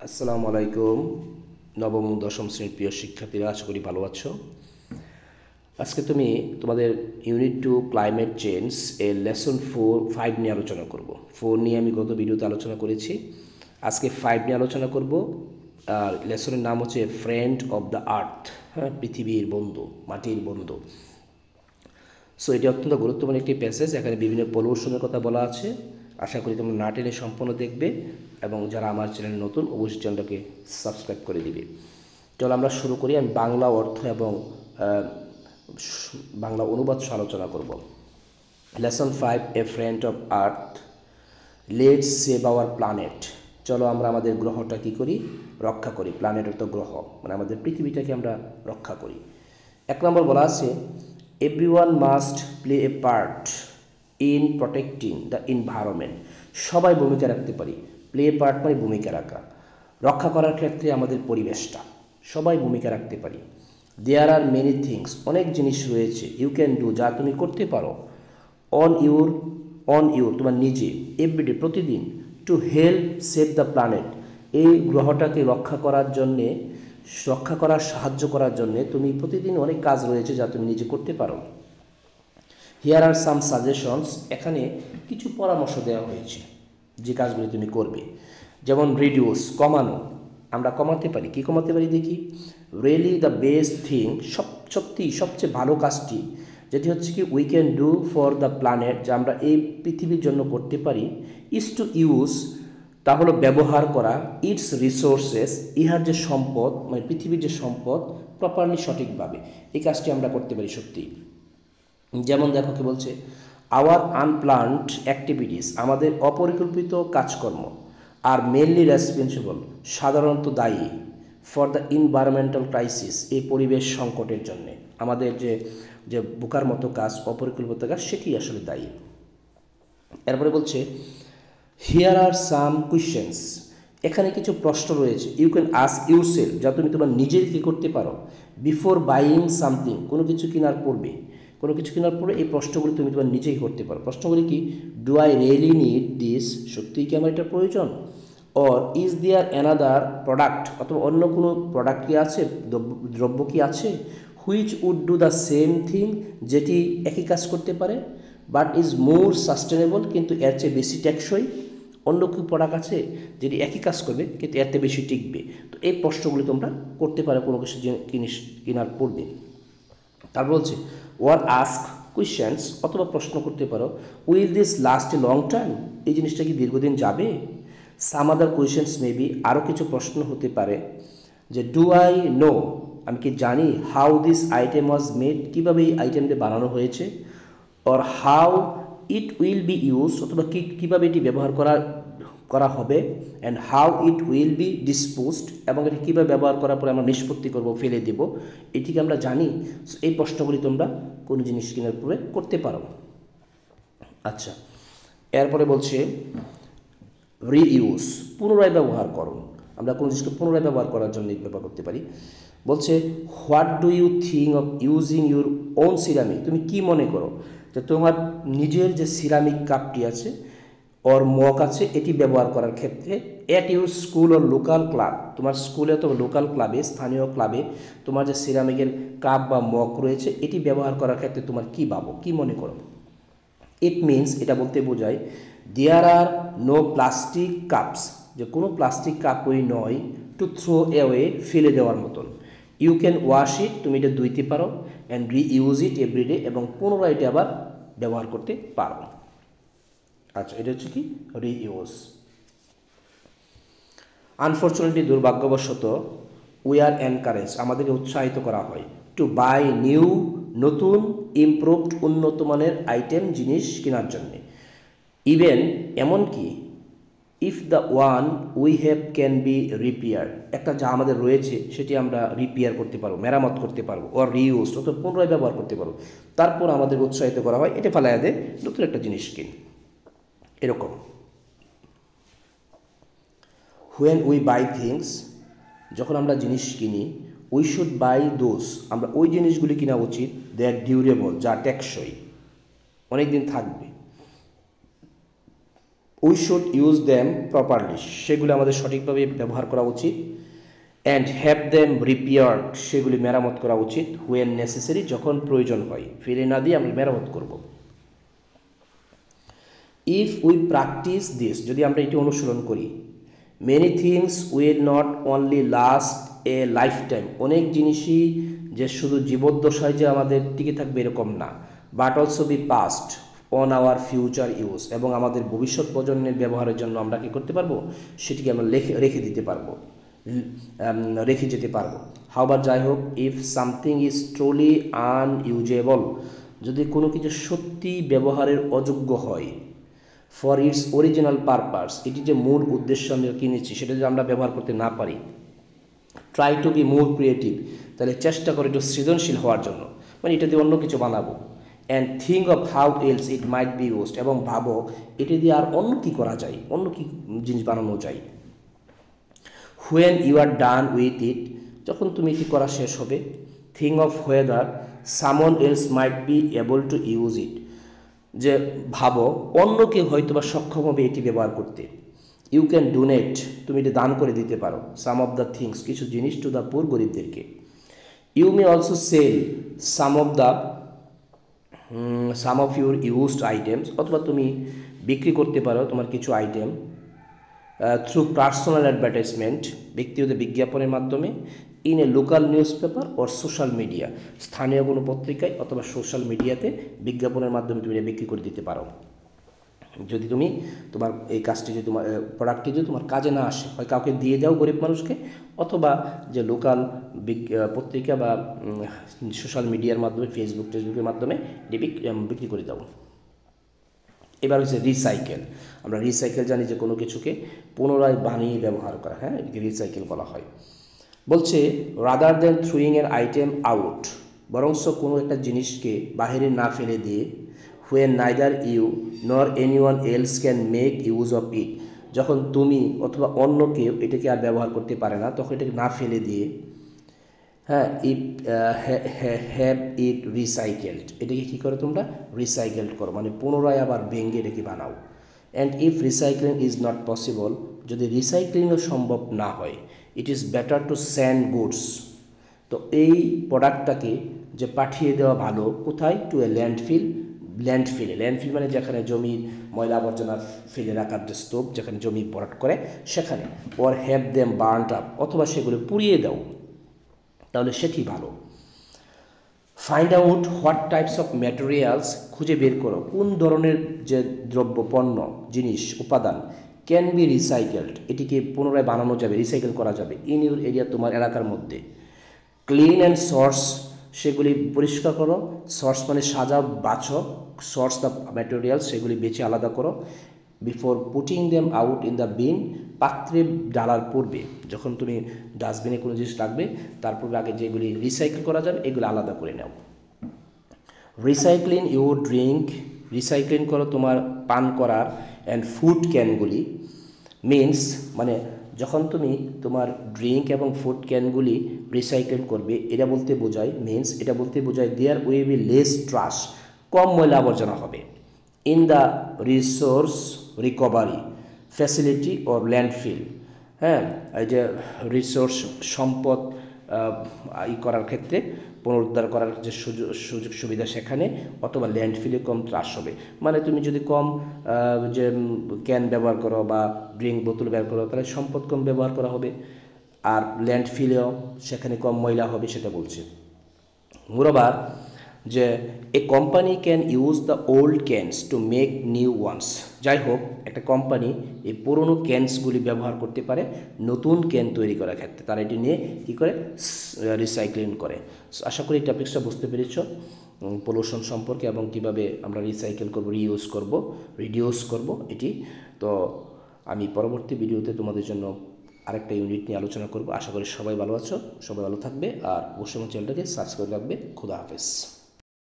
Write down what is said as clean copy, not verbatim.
আসসালামু আলাইকুম। নবম ও দশম শ্রেণীর প্রিয় শিক্ষার্থীরা, আশা করি ভালো আছো। আজকে তোমাদের ইউনিট 2 ক্লাইমেট চেঞ্জ এর লেসন 5 নিয়ে আলোচনা করব। 4 নিয়ে আমি গত ভিডিওতে আলোচনা করেছি, আজকে 5 নিয়ে আলোচনা করব। আর লেসনের নাম হচ্ছে ফ্রেন্ড অফ দ্য আর্থ, হ্যাঁ, পৃথিবীর বন্ধু, মাটির বন্ধু। সো এটি অত্যন্ত গুরুত্বপূর্ণ একটি প্যাসেজ। এখানে বিভিন্ন পলিউশনের কথা বলা আছে। আশা করি তোমরা না টেনে সম্পূর্ণ দেখবে, এবং যারা আমার চ্যানেল নতুন অবশ্যই চ্যানেলটাকে সাবস্ক্রাইব করে দিবে। চলো আমরা শুরু করি। আমি বাংলা অর্থ এবং বাংলা অনুবাদ সহ আলোচনা করব। Lesson 5, a friend of earth, let's save our planet. চলো আমরা আমাদের গ্রহটা কী করি, রক্ষা করি। প্ল্যানেট অর্থ গ্রহ, মানে আমাদের পৃথিবীটাকে আমরা রক্ষা করি। 1 নম্বর বলা আছে, everyone must play a part in protecting the environment. সবাই ভূমিকা রাখতে পারি। প্লে এ পার্ট মানে ভূমিকা রাখা, রক্ষা করার ক্ষেত্রে আমাদের পরিবেশটা সবাই ভূমিকা রাখতে পারি। দেয়ার আর মেনি থিংস, অনেক জিনিস রয়েছে, ইউ ক্যান ডু, যা তুমি করতে পারো, অন ইউর তোমার নিজে, এভরিডে প্রতিদিন, to help save the planet, এই গ্রহটাকে রক্ষা করার সাহায্য করার জন্যে তুমি প্রতিদিন অনেক কাজ রয়েছে যা তুমি নিজে করতে পারো। হিয়ার আর সাম সাজেশনস, এখানে কিছু পরামর্শ দেওয়া হয়েছে যে কাজগুলি তুমি করবে। যেমন রিডিউস, কমানো, আমরা কমাতে পারি। কি কমাতে পারি দেখি? রিয়েলি দ্য বেস্ট থিং, সবচেয়ে ভালো কাজটি যেটি হচ্ছে কি, we can do for the planet, যা আমরা এই পৃথিবীর জন্য করতে পারি, ইজ টু ইউজ, তা হলো ব্যবহার করা, ইটস রিসোর্সেস, ইহার যে সম্পদ, মানে পৃথিবীর যে সম্পদ, প্রপারলি সঠিকভাবে। এই কাজটি আমরা করতে পারি সত্যি। যেমন দেখো কি বলছে, আওয়ার আনপ্ল্যান্ড অ্যাক্টিভিটিস, আমাদের অপরিকল্পিত কাজকর্ম, আর মেনলি রেসপন্সিবল, সাধারণত দায়ী, ফর দ্য এনভায়রনমেন্টাল ক্রাইসিস, এই পরিবেশ সংকটের জন্যে। আমাদের যে বোকার মতো কাজ, অপরিকল্পিত কাজ, সেটি আসলে দায়ী। এরপরে বলছে, হিয়ার আর সাম কোয়েশ্চেন্স, এখানে কিছু প্রশ্ন রয়েছে, ইউ ক্যান আস্ক ইউরসেলফ, যা তুমি তোমার নিজের কি করতে পারো, বিফোর বাইং সামথিং, কোনো কিছু কেনার পূর্বে এই প্রশ্নগুলি তুমি তোমার নিজেই করতে পারো। প্রশ্নগুলি কি? Do I really need this, সত্যিই কি আমার এটা প্রয়োজন? Or is there another product, অথবা অন্য কোনো প্রোডাক্ট কি আছে, দ্রব্য কি আছে, which would do the same thing, যেটি একই কাজ করতে পারে, বাট ইজ মোর সাস্টেনেবল, কিন্তু এর চেয়ে বেশি টেকসই। অন্য কি প্রোডাক্ট আছে যেটি একই কাজ করবে কিন্তু এর চেয়ে বেশি টিকবে? তো এই প্রশ্নগুলি তোমরা করতে পারো কোনো কিছু জিনিস কেনার পূর্বে। তারপর বলছে, ওয়ার আস্ক কোয়েশ্চেন্স, অথবা প্রশ্ন করতে পারো, will this last a long time, এই জিনিসটা কি দীর্ঘদিন যাবে? সাম আদার কোয়েশ্চেন্স মেবি, আরও কিছু প্রশ্ন হতে পারে, যে ডু আই নো, আমি কি জানি, how this item was made, কীভাবে এই আইটেমটি বানানো হয়েছে, or how it will be use, অথবা কীভাবে এটি ব্যবহার করা হবে, and how it will be disposed, এবং এটি কীভাবে ব্যবহার করার পরে আমরা নিষ্পত্তি করব, ফেলে দেব, এটিকে আমরা জানি। এই প্রশ্নগুলি তোমরা কোনো জিনিস কেনার পরে করতে পারো। আচ্ছা, এরপরে বলছে রিইউজ, পুনরায় ব্যবহার করো, আমরা কোনো জিনিসকে পুনরায় ব্যবহার করার জন্য ব্যবহার করতে পারি। বলছে, what do you think of using your own ceramic, তুমি কি মনে করো যে তোমার নিজের যে সিরামিক কাপটি আছে, ওর মগ আছে, এটি ব্যবহার করার ক্ষেত্রে, at your school or local club, তোমার স্কুলে অথবা লোকাল ক্লাবে, স্থানীয় ক্লাবে তোমার যে সিরামিকের কাপ বা মগ রয়েছে, এটি ব্যবহার করার ক্ষেত্রে তোমার কী ভাবো, কী মনে করো? ইট মিনস, এটা বলতে বোঝায়, দেয়ার আর নো প্লাস্টিক কাপস, যে কোনো প্লাস্টিক কাপই নয়, টু থ্রো অ্যাওয়ে, ফেলে দেওয়ার মতন। ইউ ক্যান ওয়াশ ইট, তুমি এটা ধুইতে পারো, অ্যান্ড রিইউজ ইট এভরিডে, এবং পুনরায় এটা আবার ব্যবহার করতে পারো। আচ্ছা, এটা হচ্ছে কি রিইউজ। আনফর্চুনেটলি, দুর্ভাগ্যবশত, উই আর এনকারেজ, আমাদেরকে উৎসাহিত করা হয়, টু বাই নিউ, নতুন, ইমপ্রুভড, উন্নত মানের আইটেম, জিনিস কেনার জন্যে। ইভেন, এমনকি, if the one we have can be repair, একটা যা আমাদের রয়েছে সেটি আমরা রিপেয়ার করতে পারবো, মেরামত করতে পারবো, অর রিইউজ, অথবা পুনরায় ব্যবহার করতে পারবো। তারপর আমাদের উৎসাহিত করা হয়, এটা ফেলাইয়া দে, নতুন একটা জিনিস কিন, এরকম। হোয়েন উই বাই থিংস, যখন আমরা জিনিস কিনি, উই শুড বাই দোজ, আমরা ওই জিনিসগুলি কিনা উচিত, দে আর ডিউরেবল, যা টেকসই, অনেক দিন থাকবে, we should use them properly, সেগুলি আমাদের সঠিকভাবে ব্যবহার করা উচিত। অ্যান্ড হ্যাভ দেম রিপেয়ার্ড, সেগুলি মেরামত করা উচিত। হোয়েন নেসেসারি, যখন প্রয়োজন হয়, ফেলে না দিয়ে আমরা মেরামত করব। ইফ উই প্র্যাকটিস দিস, যদি আমরা এটি অনুসরণ করি, many things will not only last A life time, অনেক জিনিসই যে শুধু জীবদ্দশায় যে আমাদের টিকে থাকবে এরকম না, but also be past on our future use, এবং আমাদের ভবিষ্যৎ প্রজন্মের ব্যবহারের জন্য আমরা কী করতে পারবো, সেটিকে আমরা রেখে দিতে পারবো, রেখে যেতে পারবো। হাওবার যাই হোক, if something is truly unusable, যদি কোনো কিছু সত্যি ব্যবহারের অযোগ্য হয়, ফর ইটস অরিজিনাল পারপাস, এটি যে মূল উদ্দেশ্য আমরা কিনেছি সেটা যদি আমরা ব্যবহার করতে না পারি, try to be more creative, তাহলে চেষ্টা করে একটু সৃজনশীল হওয়ার জন্য, মানে এটা দিয়ে অন্য কিছু বানাবো। And think of how else it might be used, এবং ভাবো এটা দিয়ে আর অন্য কী করা যায়, অন্য কী জিনিস বানানো যায়। When you are done with it, যখন তুমি এটি করা শেষ হবে। Think of whether someone else might be able to use it, যে ভাবো অন্য কেউ হয়তো বা সক্ষম হবে এটি ব্যবহার করতে। ইউ ক্যান ডোনেট, তুমি এটি দান করে দিতে পারো। সাম অফ দ্য থিংস, কিছু জিনিস টু দ্য পুর, গরিবদেরকে। You may also sell some of your used items, অথবা তুমি বিক্রি করতে পারো তোমার কিছু আইটেম থ্রু পার্সোনাল অ্যাডভার্টাইজমেন্ট, ব্যক্তিগত বিজ্ঞাপনের মাধ্যমে, in a local news paper or social media, স্থানীয় কোনো পত্রিকায় অথবা সোশ্যাল মিডিয়াতে বিজ্ঞাপনের মাধ্যমে তুমি এটা বিক্রি করে দিতে পারো। যদি তুমি তোমার এই কাজটি যদি তোমার প্রোডাক্টটি যদি তোমার কাজে না আসে, হয় কাউকে দিয়ে দাও গরিব মানুষকে, অথবা যে লোকাল পত্রিকা বা সোশ্যাল মিডিয়ার মাধ্যমে, ফেসবুকের মাধ্যমে বিক্রি করে দাও। এবার হচ্ছে রিসাইকেল। আমরা রিসাইকেল জানি যে কোনো কিছুকে পুনরায় বানিয়ে ব্যবহার করা, হ্যাঁ, এটিকে রিসাইকেল বলা হয়। বলছে rather than throwing an item out, বরংস কোনো একটা জিনিসকে বাহিরে না ফেলে দিয়ে, when neither you nor anyone else can make use of it, যখন তুমি অথবা অন্য কেউ এটাকে আর ব্যবহার করতে পারে না, তখন এটাকে না ফেলে দিয়ে, হ্যাঁ, হ্যাভ ইট রিসাইকেলড, এটাকে কী করো তোমরা, রিসাইকেলড করো, মানে পুনরায় আবার ভেঙে এটাকে বানাও। And if recycling is not possible, যদি রিসাইক্লিংও সম্ভব না হয়, it is better to send goods, তো এই প্রোডাক্টটাকে যে পাঠিয়ে দেওয়া ভালো, কোথায়, টু এ ল্যান্ডফিল মানে যেখানে জমির ময়লা আবর্জনা ফেলে রাখার যে স্তূপ, যেখানে জমি ভরাট করে সেখানে, ওর হ্যাভ দেম বার্নড আপ, অথবা সেগুলো পুড়িয়ে দাও, তাহলে সেটি ভালো। Find out what types of materials, খুঁজে বের করো কোন ধরনের যে দ্রব্য, পণ্য, জিনিস, উপাদান, ক্যান বি রিসাইকেলড, এটিকে পুনরায় বানানো যাবে, রিসাইকেল করা যাবে, ইন ইউর এরিয়া, তোমার এলাকার মধ্যে। ক্লিন অ্যান্ড সোর্স, সেগুলি পরিষ্কার করো, সোর্স মানে সাজাও, বাছো, সোর্স দ্য ম্যাটেরিয়ালস, সেগুলি বেছে আলাদা করো। Before putting them out in the bin, পাত্রে ডালার পূর্বে, যখন তুমি ডাস্টবিনে কোনো জিনিস রাখবে তার পূর্বে আগে যেগুলি রিসাইকেল করা যাবে এগুলো আলাদা করে নাও। রিসাইক্লিং ইউর ড্রিঙ্ক, রিসাইক্লিং করো তোমার পান করার, অ্যান্ড ফুড ক্যানগুলি, মিনস মানে যখন তুমি তোমার ড্রিঙ্ক এবং ফুড ক্যানগুলি রিসাইকেল করবে, এটা বলতে বোঝায়, মিনস এটা বলতে বোঝায় there will be less trash, কম ময়লা আবর্জনা হবে, in the resource recovery facility or landfill, হ্যাঁ, এই যে রিসোর্স সম্পদ করার ক্ষেত্রে, পুনরুদ্ধার করার যে সুযোগ সুবিধা সেখানে, অথবা ল্যান্ডফিলে কম ত্রাস হবে, মানে তুমি যদি কম যে ক্যান ব্যবহার করো বা ড্রিঙ্ক বোতল ব্যবহার করো, তাহলে সম্পদ কম ব্যবহার করা হবে, আর ল্যান্ডফিলেও সেখানে কম ময়লা হবে, সেটা বলছে। মোরওভার, যে a company can use the old cans to make new ones, যাই হোক একটা কোম্পানি এই পুরনো ক্যানসগুলি ব্যবহার করতে পারে নতুন ক্যান তৈরি করার ক্ষেত্রে, তারা এটি নিয়ে কী করে, রিসাইক্লিং করে। আশা করি টপিক্সটা বুঝতে পেরেছ পলিউশন সম্পর্কে, এবং কিভাবে আমরা রিসাইকেল করব, রিডিউস করব এটি। তো আমি পরবর্তী ভিডিওতে তোমাদের জন্য আরেকটা ইউনিট নিয়ে আলোচনা করব। আশা করি সবাই ভালো আছো, সবাই ভালো থাকবে, আর অবশ্যই চ্যানেলটাকে সাবস্ক্রাইব রাখবে। খুদা হাফেজ।